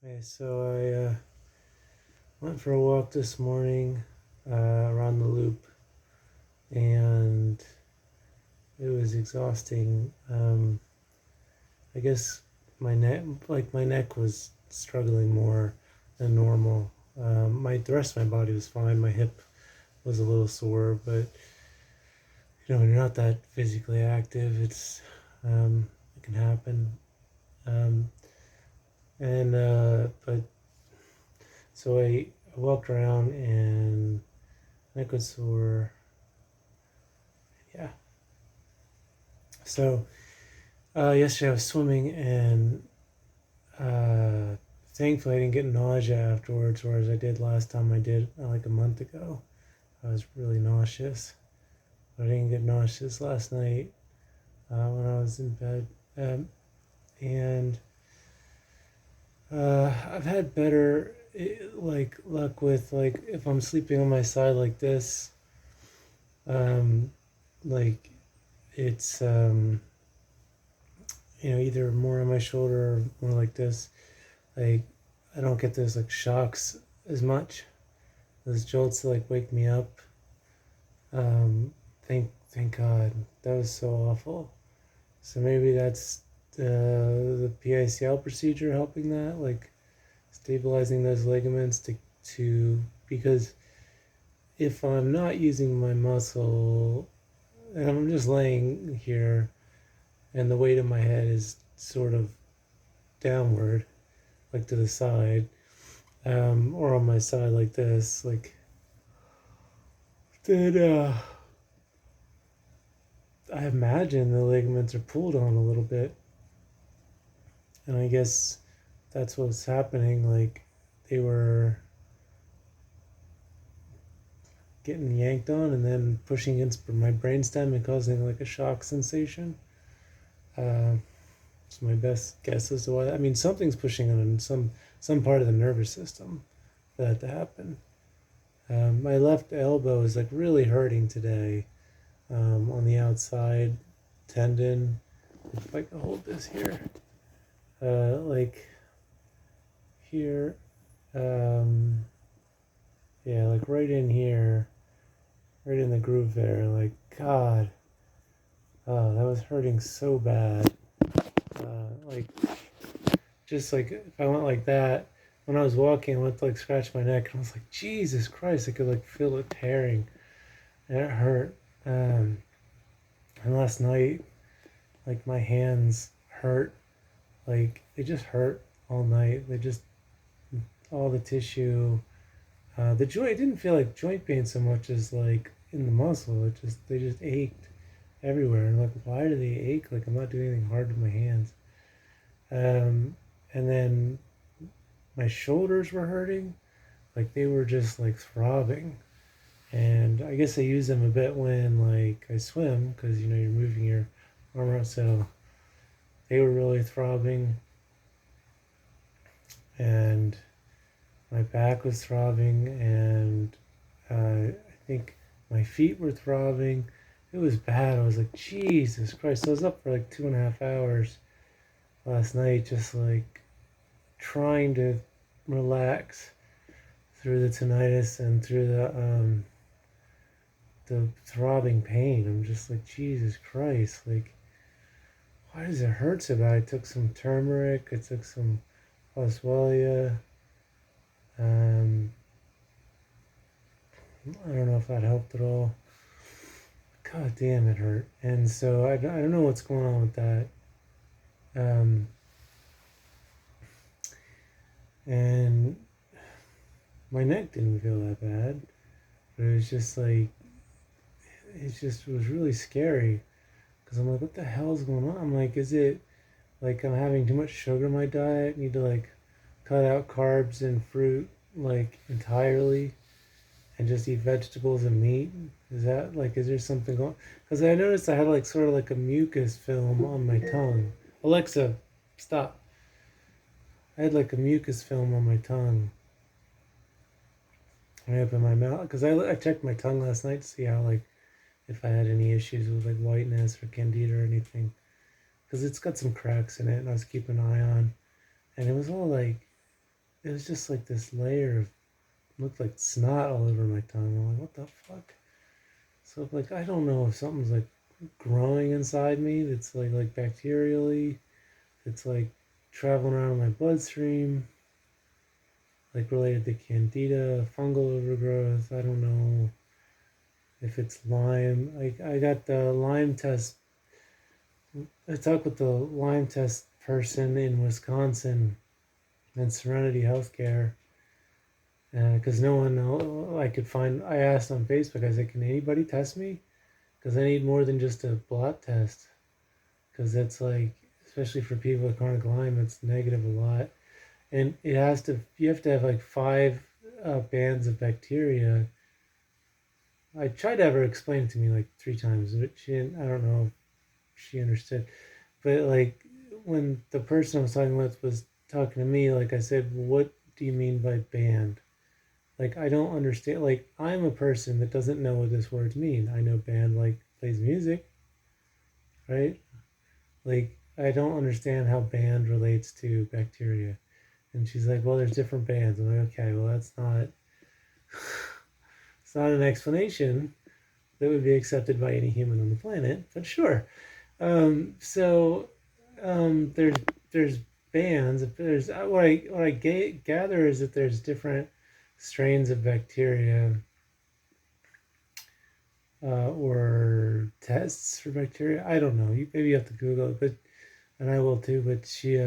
Okay, so I went for a walk this morning around the loop, and it was exhausting. I guess my neck was struggling more than normal. The rest of my body was fine. My hip was a little sore, but when you're not that physically active, it can happen. Um, and but so I walked around and neck was sore. Yeah. So yesterday I was swimming and uh, thankfully I didn't get nausea afterwards, whereas I did last time I did like a month ago. I was really nauseous, but I didn't get nauseous last night when I was in bed. And I've had better like luck with like if I'm sleeping on my side like this, um, like it's either more on my shoulder or more like this. Like I don't get those like shocks as much. Those jolts that like wake me up. Thank God. That was so awful. So maybe that's the picl procedure helping that, like stabilizing those ligaments to because if I'm not using my muscle and I'm just laying here and the weight of my head is sort of downward, like to the side, or on my side like this, like then I imagine the ligaments are pulled on a little bit, and I guess that's what's happening. Like they were getting yanked on and then pushing against my brainstem and causing like a shock sensation. Uh, it's my best guess as to why. I mean, something's pushing on some part of the nervous system for that to happen. My left elbow is like really hurting today on the outside tendon. If I can hold this here, like here, um, yeah, like right in here, right in the groove there. Like God, oh, that was hurting so bad. Like just like if I went like that when I was walking, I went to like scratch my neck, and I was like, Jesus Christ, I could like feel it tearing, and it hurt. Um, and last night, like my hands hurt, like they just hurt all night. They just all the tissue, the joint. It didn't feel like joint pain so much as like in the muscle. They just ached everywhere, and like why do they ache? Like I'm not doing anything hard with my hands. And then my shoulders were hurting, like they were just like throbbing. And I guess I use them a bit when like I swim because you're moving your arm out, so they were really throbbing, and my back was throbbing, and I think my feet were throbbing. It was bad. I was like, Jesus Christ. So I was up for like 2.5 hours last night, just like trying to relax through the tinnitus and through the throbbing pain. I'm just like, Jesus Christ, like, why does it hurt so bad? I took some turmeric, I took some boswellia. Um, I don't know if that helped at all. God damn, it hurt. And so I don't know what's going on with that. Um, and my neck didn't feel that bad, but it was just like, it was really scary because I'm like, what the hell is going on? I'm like, is it like I'm having too much sugar in my diet? Need to like cut out carbs and fruit like entirely and just eat vegetables and meat? Is that like, is there something going? Because I noticed I had like sort of like a mucus film on my tongue. Alexa, stop. I had like a mucus film on my tongue. I opened my mouth because I checked my tongue last night to see how like if I had any issues with like whiteness or candida or anything, because it's got some cracks in it, and I was keeping an eye on, and it was all like it was just like this layer of, looked like snot all over my tongue. I'm like, what the fuck? So like, I don't know if something's like growing inside me that's like bacterially, it's like traveling around in my bloodstream, like related to candida, fungal overgrowth. I don't know if it's Lyme. Like I got the Lyme test. I talked with the Lyme test person in Wisconsin and Serenity Healthcare because no one I could find. I asked on Facebook. I said, "Can anybody test me? Because I need more than just a blot test. Because it's like, especially for people with chronic Lyme, it's negative a lot, and it has to. You have to have like 5 bands of bacteria. I tried to have her explain it to me like 3 times, but she didn't. I don't know if she understood. But like when the person I was talking with was talking to me, like I said, what do you mean by band? Like I don't understand. Like I'm a person that doesn't know what this words mean. I know band like plays music, right? Like I don't understand how band relates to bacteria. And she's like, well, there's different bands. I'm like, okay, well that's not it's not an explanation that would be accepted by any human on the planet, but sure. So there's there's bands. There's what I gather is that there's different strains of bacteria or tests for bacteria. I don't know. You maybe you have to Google it, but and I will too. But she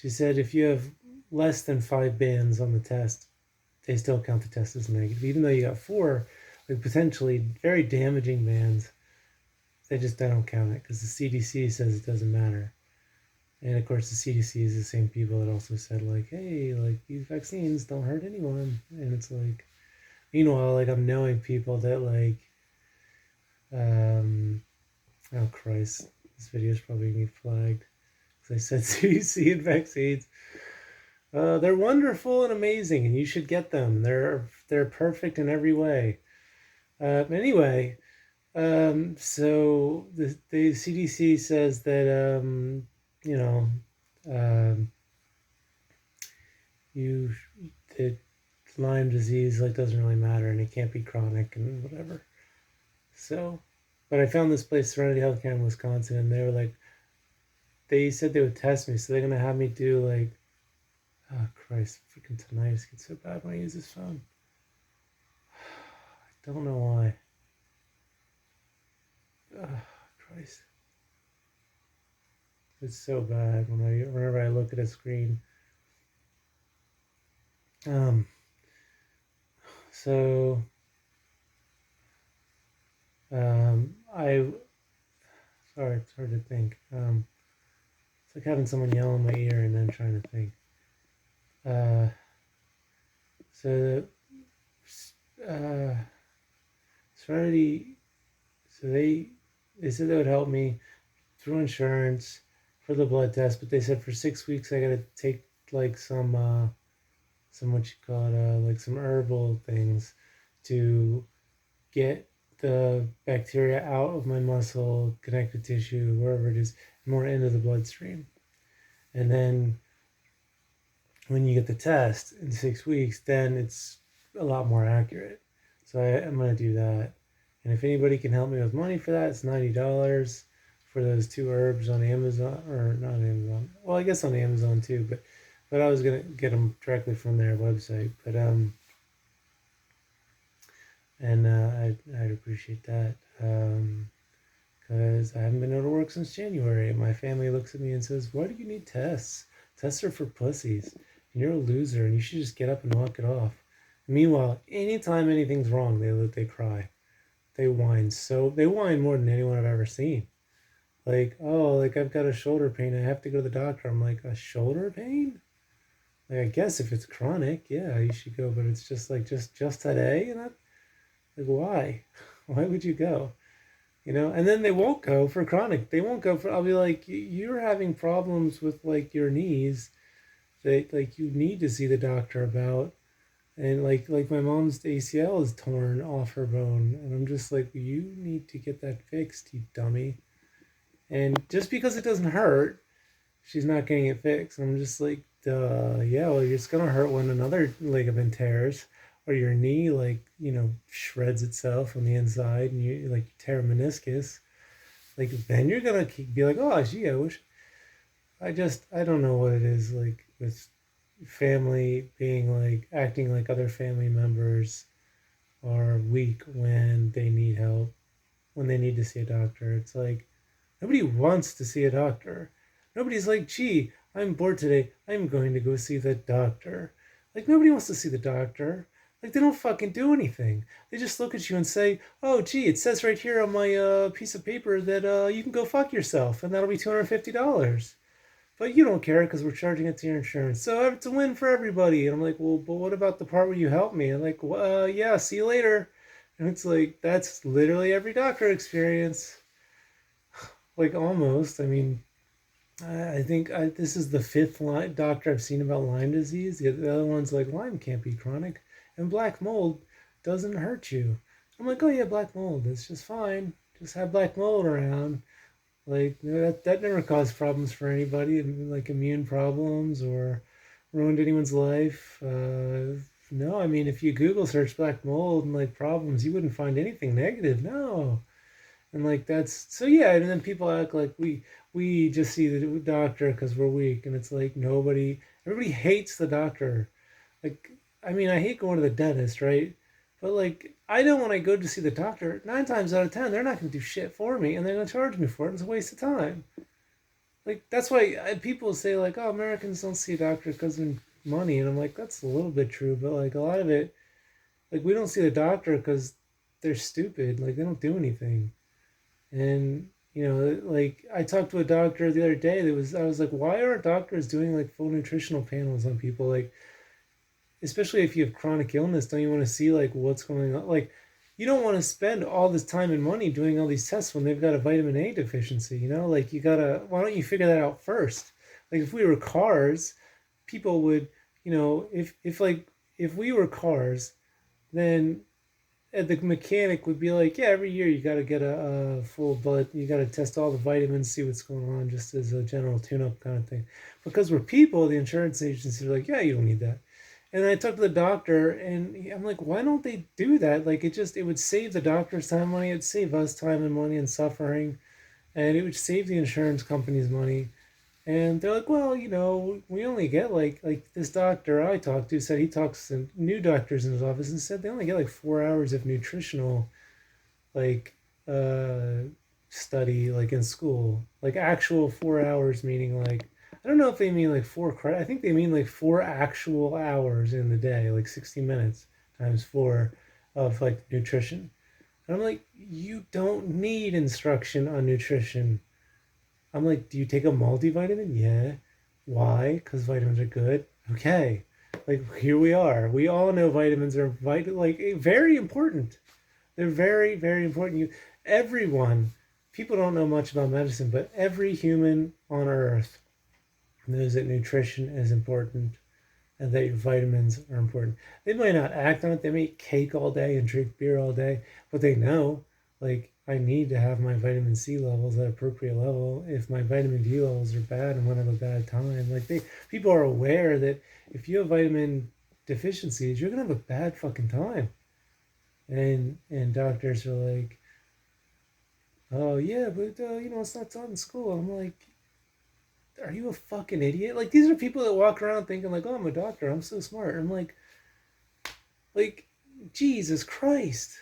said if you have less than 5 bands on the test, they still count the test as negative, even though you got 4 like potentially very damaging bands. They don't count it because the CDC says it doesn't matter. And of course, the CDC is the same people that also said, like, hey, like, these vaccines don't hurt anyone. And it's like, meanwhile, like, I'm knowing people that, like, um, oh, Christ, this video is probably going to be flagged. Because I said CDC and vaccines. They're wonderful and amazing, and you should get them. They're perfect in every way. Anyway, so the CDC says that, you know, um, you that Lyme disease like doesn't really matter and it can't be chronic and whatever. So, but I found this place, Serenity Healthcare in Wisconsin, and they were like, they said they would test me, so they're gonna have me do like, oh Christ, freaking tinnitus gets so bad when I use this phone. I don't know why. Oh, Christ, it's so bad whenever I look at a screen. Um, so I sorry, it's hard to think. It's like having someone yell in my ear and then trying to think. Uh, so uh, Serenity, so they said they would help me through insurance for the blood test, but they said for 6 weeks I gotta take like some what you call it like some herbal things to get the bacteria out of my muscle, connective tissue, wherever it is, more into the bloodstream. And then when you get the test in 6 weeks, then it's a lot more accurate. So I'm going to do that. And if anybody can help me with money for that, it's $90 for those 2 herbs on Amazon, or not Amazon. Well, I guess on Amazon too, but I was going to get them directly from their website. But and I'd appreciate that. Because I haven't been able to work since January. And my family looks at me and says, why do you need tests? Tests are for pussies. And you're a loser and you should just get up and walk it off. Meanwhile, anytime anything's wrong, they cry. They whine more than anyone I've ever seen. Like, oh, like I've got a shoulder pain. I have to go to the doctor. I'm like, a shoulder pain? Like, I guess if it's chronic, yeah, you should go. But it's just like, just today? And like, why? Why would you go? And then they won't go for chronic. They won't go for, I'll be like, you're having problems with like your knees that like you need to see the doctor about. And like my mom's ACL is torn off her bone. And I'm just like, you need to get that fixed, you dummy. And just because it doesn't hurt, she's not getting it fixed. And I'm just like, Yeah, well, it's gonna hurt when another ligament tears, or your knee, like, shreds itself on the inside, and you like tear a meniscus. Like, then you're gonna be like, oh, gee, I wish. I don't know what it is like with family being like acting like other family members are weak when they need help, when they need to see a doctor. It's like nobody wants to see a doctor. Nobody's like, gee, I'm bored today. I'm going to go see the doctor. Like, nobody wants to see the doctor. Like, they don't fucking do anything. They just look at you and say, oh, gee, it says right here on my piece of paper that you can go fuck yourself, and that'll be $250. But you don't care because we're charging it to your insurance. So it's a win for everybody. And I'm like, well, but what about the part where you help me? I'm like, well, yeah, see you later. And it's like, that's literally every doctor experience. Like, almost. I mean, I think this is the fifth doctor I've seen about Lyme disease. The other one's like, Lyme can't be chronic. And black mold doesn't hurt you. I'm like, oh, yeah, black mold. It's just fine. Just have black mold around. Like, that never caused problems for anybody, like immune problems or ruined anyone's life. No, I mean, if you Google search black mold and like problems, you wouldn't find anything negative. No. And like that's so yeah, and then people act like we just see the doctor because we're weak, and it's like everybody hates the doctor. Like, I mean, I hate going to the dentist, right? But like, I know when I go to see the doctor, 9 times out of 10, they're not going to do shit for me, and they're going to charge me for it. It's a waste of time. Like, that's why people say like, oh, Americans don't see a doctor because of money, and I'm like, that's a little bit true, but like a lot of it, like we don't see the doctor because they're stupid. Like they don't do anything, and like I talked to a doctor the other day. I was like, why aren't doctors doing like full nutritional panels on people? Like, especially if you have chronic illness, don't you want to see like what's going on? Like, you don't want to spend all this time and money doing all these tests when they've got a vitamin A deficiency, like you gotta, why don't you figure that out first? Like if we were cars, people would, if we were cars, then the mechanic would be like, yeah, every year you got to get a full blood, you got to test all the vitamins, see what's going on, just as a general tune-up kind of thing. Because we're people, the insurance agencies are like, yeah, you don't need that. And I talked to the doctor, and I'm like, why don't they do that? Like, it would save the doctor's time and money, it'd save us time and money and suffering, and it would save the insurance company's money. And they're like, well, we only get like this doctor I talked to said he talks to new doctors in his office and said they only get like 4 hours of nutritional like uh study like in school, like actual 4 hours, meaning like I don't know if they mean like four credit. I think they mean like 4 actual hours in the day, like 60 minutes times four of like nutrition. And I'm like, you don't need instruction on nutrition. I'm like, do you take a multivitamin? Yeah. Why? Because vitamins are good. Okay. Like, here we are. We all know vitamins are like very important. They're very, very important. Everyone, people don't know much about medicine, but every human on earth knows that nutrition is important and that your vitamins are important. They might not act on it. They may eat cake all day and drink beer all day, but they know, like, I need to have my vitamin C levels at appropriate level. If my vitamin D levels are bad, I'm gonna have a bad time. Like people are aware that if you have vitamin deficiencies, you're gonna have a bad fucking time. And doctors are like, oh yeah, but it's not taught in school. I'm like, are you a fucking idiot? Like these are people that walk around thinking like, oh, I'm a doctor. I'm so smart. I'm like, Jesus Christ.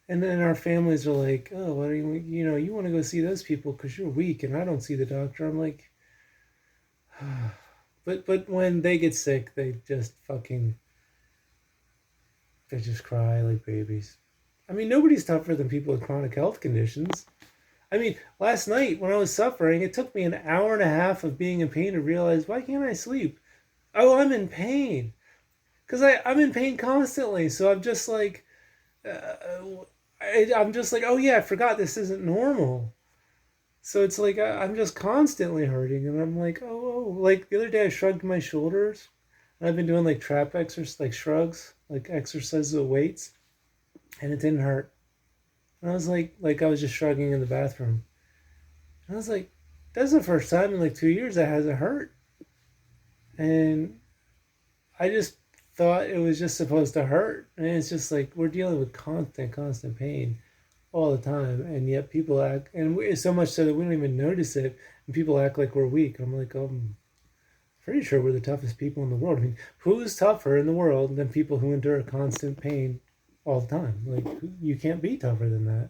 And then our families are like, oh, why do you want to go see those people because you're weak and I don't see the doctor. I'm like, but when they get sick, they just cry like babies. I mean, nobody's tougher than people with chronic health conditions. I mean, last night when I was suffering, it took me an hour and a half of being in pain to realize, why can't I sleep? Oh, I'm in pain. Because I'm in pain constantly. So I'm just like, I'm just like, oh yeah, I forgot this isn't normal. So it's like I'm just constantly hurting, and I'm like, oh, like the other day I shrugged my shoulders, and I've been doing like trap exercise, like shrugs, like exercises with weights, and it didn't hurt. And I was like I was just shrugging in the bathroom. And I was like, that's the first time in like 2 years that hasn't hurt. And I just thought it was just supposed to hurt. And it's just like we're dealing with constant pain all the time. And yet people act, and it's so much so that we don't even notice it. And people act like we're weak. I'm like, pretty sure we're the toughest people in the world. I mean, who's tougher in the world than people who endure constant pain all the time? Like, you can't be tougher than that.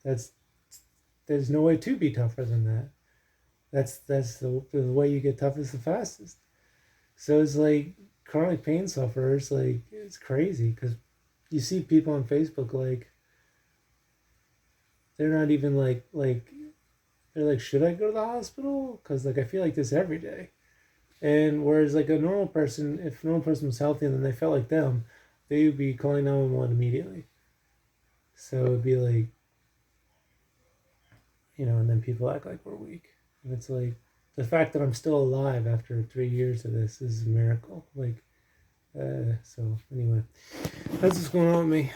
That's There's no way to be tougher than that. That's the way you get toughest the fastest. So it's like chronic pain sufferers, like it's crazy because you see people on Facebook like they're not even like they're like, should I go to the hospital? Because like I feel like this every day. And whereas like a normal person, if a normal person was healthy and then they felt like them, they would be calling 911 immediately. So it'd be like, and then people act like we're weak. And it's like the fact that I'm still alive after 3 years of this is a miracle. So anyway, that's what's going on with me.